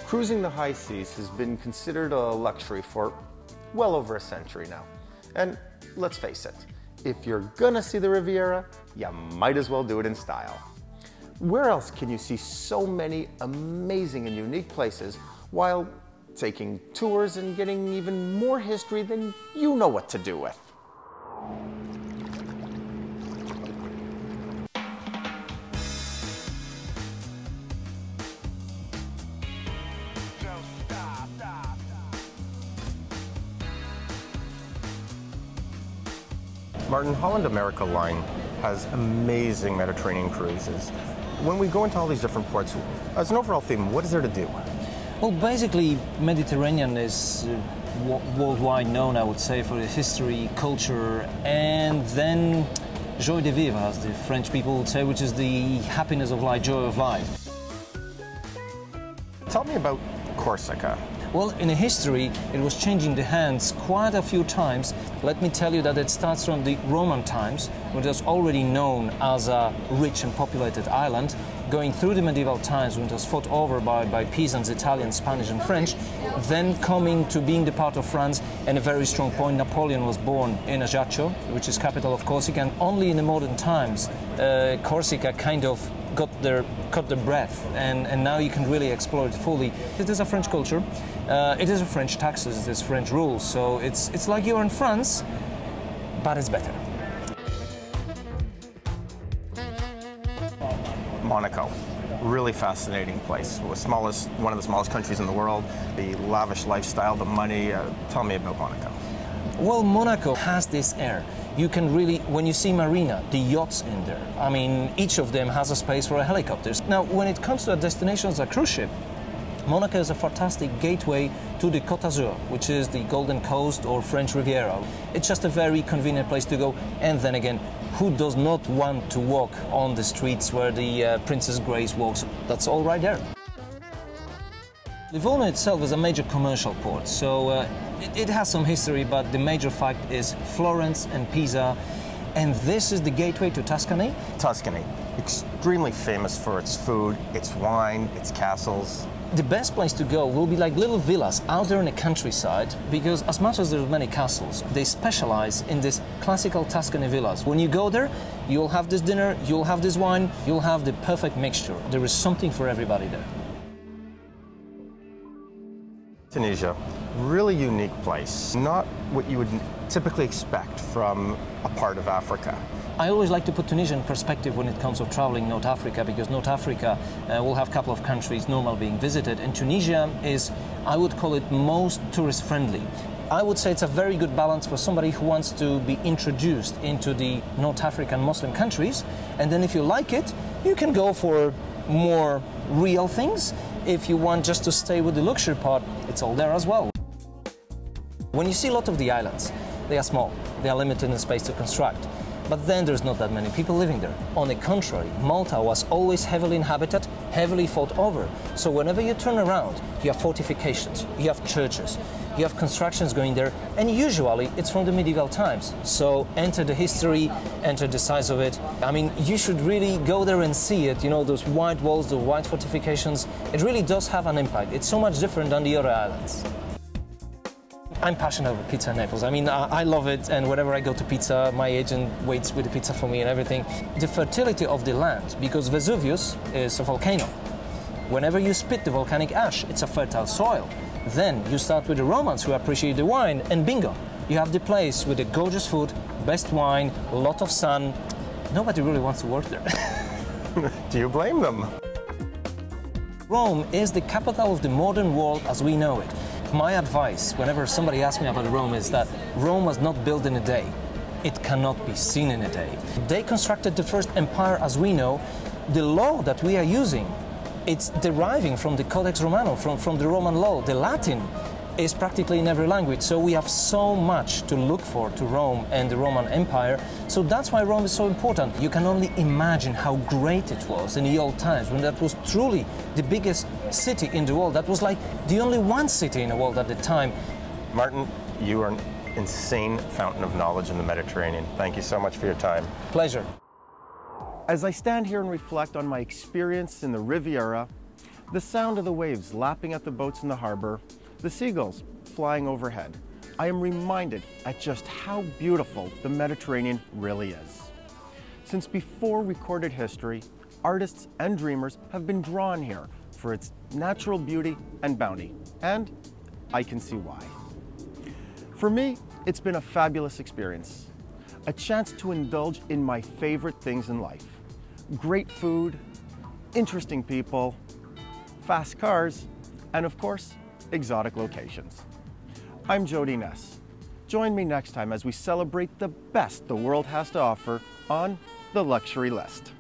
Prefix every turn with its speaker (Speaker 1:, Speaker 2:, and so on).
Speaker 1: Cruising the high seas has been considered a luxury for well over a century now. And let's face it, if you're gonna see the Riviera, you might as well do it in style. Where else can you see so many amazing and unique places while taking tours and getting even more history than you know what to do with? Martin, Holland America line has amazing Mediterranean cruises. When we go into all these different ports, as an overall theme, what is there to do?
Speaker 2: Well, basically, Mediterranean is worldwide known, I would say, for its history, culture, and then joie de vivre, as the French people would say, which is the happiness of life, joy of life.
Speaker 1: Tell me about Corsica.
Speaker 2: Well, in history, it was changing the hands quite a few times. Let me tell you that it starts from the Roman times, when it was already known as a rich and populated island, going through the medieval times when it was fought over by peasants, Italians, Spanish and French, then coming to being the part of France, and a very strong point, Napoleon was born in Ajaccio, which is capital of Corsica, and only in the modern times Corsica kind of caught their breath, and now you can really explore it fully. It is a French culture, it is a French taxes, it is French rules, so it's like you're in France, but it's better.
Speaker 1: Monaco, really fascinating place. One of the smallest countries in the world, the lavish lifestyle, the money. Tell me about Monaco.
Speaker 2: Well, Monaco has this air. You can really, when you see Marina, the yachts in there, I mean, each of them has a space for a helicopter. Now, when it comes to a destination as a cruise ship, Monaco is a fantastic gateway to the Côte d'Azur, which is the Golden Coast or French Riviera. It's just a very convenient place to go. And then again, who does not want to walk on the streets where the Princess Grace walks? That's all right there. Livorno itself is a major commercial port, so it has some history, but the major fact is Florence and Pisa, and this is the gateway to Tuscany.
Speaker 1: Tuscany, extremely famous for its food, its wine, its castles.
Speaker 2: The best place to go will be like little villas out there in the countryside, because as much as there's many castles, they specialize in this classical Tuscany villas. When you go there, you'll have this dinner, you'll have this wine, you'll have the perfect mixture. There is something for everybody there.
Speaker 1: Tunisia, really unique place. Not what you would typically expect from a part of Africa.
Speaker 2: I always like to put Tunisian perspective when it comes to traveling North Africa, because North Africa will have a couple of countries normal being visited, and Tunisia is, I would call it, most tourist friendly. I would say it's a very good balance for somebody who wants to be introduced into the North African Muslim countries, and then if you like it, you can go for more real things. If you want just to stay with the luxury part, it's all there as well. When you see a lot of the islands, they are small, they are limited in space to construct. But then there's not that many people living there. On the contrary, Malta was always heavily inhabited, heavily fought over. So whenever you turn around, you have fortifications, you have churches, you have constructions going there, and usually it's from the medieval times. So enter the history, enter the size of it. I mean, you should really go there and see it, you know, those white walls, the white fortifications. It really does have an impact. It's so much different than the other islands. I'm passionate about pizza in Naples. I mean, I love it, and whenever I go to pizza, my agent waits with the pizza for me and everything. The fertility of the land, because Vesuvius is a volcano. Whenever you spit the volcanic ash, it's a fertile soil. Then you start with the Romans, who appreciate the wine, and bingo, you have the place with the gorgeous food, best wine, a lot of sun. Nobody really wants to work there.
Speaker 1: Do you blame them?
Speaker 2: Rome is the capital of the modern world as we know it. My advice, whenever somebody asks me about Rome, is that Rome was not built in a day. It cannot be seen in a day. They constructed the first empire as we know. The law that we are using, it's deriving from the Codex Romano, from the Roman law. The Latin is practically in every language, so we have so much to look for to Rome and the Roman Empire. So that's why Rome is so important. You can only imagine how great it was in the old times, when that was truly the biggest city in the world. That was like the only one city in the world at the time.
Speaker 1: Martin, you are an insane fountain of knowledge in the Mediterranean. Thank you so much for your time.
Speaker 2: Pleasure.
Speaker 1: As I stand here and reflect on my experience in the Riviera, The sound of the waves lapping at the boats in the harbor, the seagulls flying overhead. I am reminded at just how beautiful the Mediterranean really is. Since before recorded history, artists and dreamers have been drawn here for its natural beauty and bounty, and I can see why. For me, it's been a fabulous experience, a chance to indulge in my favorite things in life. Great food, interesting people, fast cars, and of course, exotic locations. I'm Jody Ness. Join me next time as we celebrate the best the world has to offer on The Luxury List.